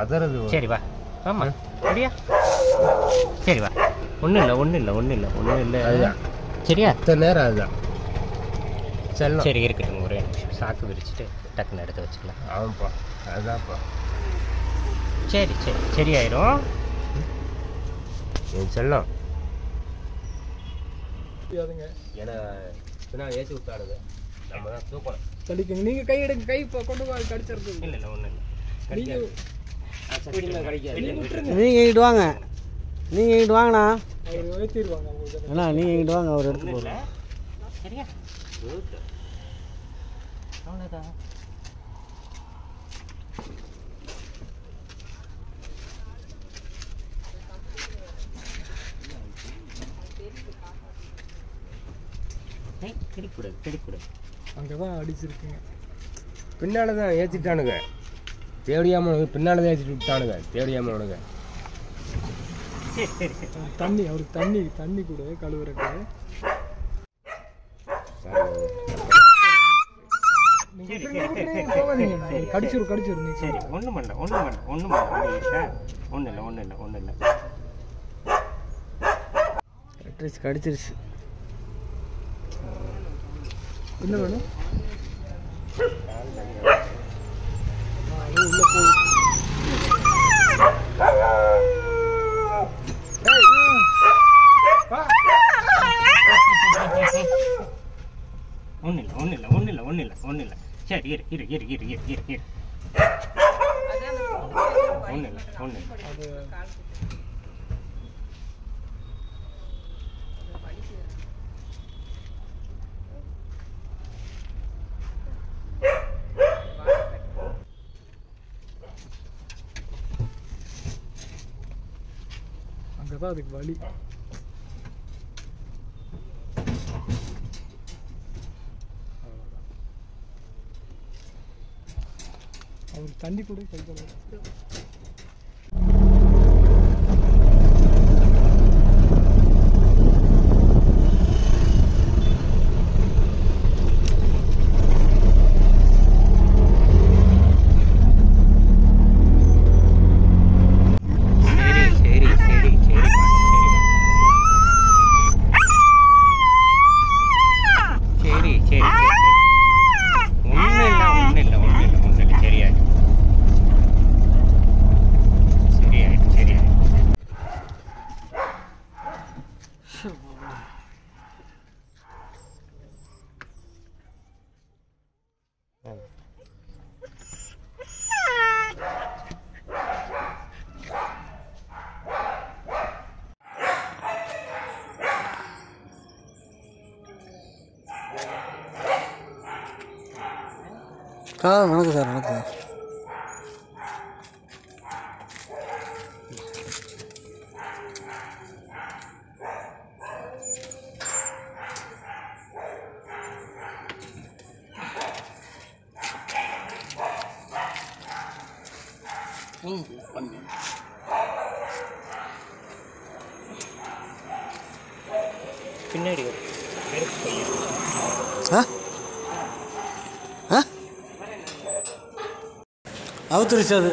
கதறது. சரி வா. ஆமாம் அப்படியா? சரி வா. ஒன்றும் இல்லை. அதுதான் சரியா? இத்தனை நேரம் அதுதான் செல்லம். சரி இருக்கட்டும், ஒரே நிமிஷம் சாக்கு விரிச்சிட்டு டக்குன்னு எடுத்து வச்சுக்கலாம். ஆமாப்பா, அதுதான்ப்பா. சரி சரியாயிரும். என் செல்லம் ஏன்னா பின்னால் ஏற்றி விட்டாடுங்க, நம்ம தான் தூக்கணும். கடிக்குங்க. நீங்கள் கை எடுங்க, கை கொண்டு போய் கடிச்சிருக்கு. இல்லை ஒன்றும் இல்லை. கிடைக்காது. நீங்கள் எங்கிட்டு வாங்க, வாங்கண்ணா. அவர் வைத்திருவாங்க அண்ணா. நீங்கள் எங்கிட்டு வாங்க, அவர் எடுத்து போடுறோம். சரியா? அவ்வளோதான். கிடைக்கூடாது. அங்கே தான் அடிச்சிருக்குங்க. பின்னால் தான் ஏற்றிட்டானுங்க, தேடியாமனுங்க. பின்னால் தான் ஏற்றிட்டு விட்டானுங்க, தேடியாமனுங்க. தண்ணி அவருக்கு தண்ணி கூட கழுவுறக்கு. கடிச்சிரு. சரி ஒன்றும் இல்லை. கடிச்சிருச்சு. என்ன வேணும்? உள்ள போய் ஒன்றும் இல்லை. சரி இரு. ஒன்றும் இல்லை. அங்கே தான் அதுக்கு வலி. அவருக்கு தண்ணி கூட கிடைக்கல. வணக்கம் சார். பின்னாடி அவுத்துருச்சு அது.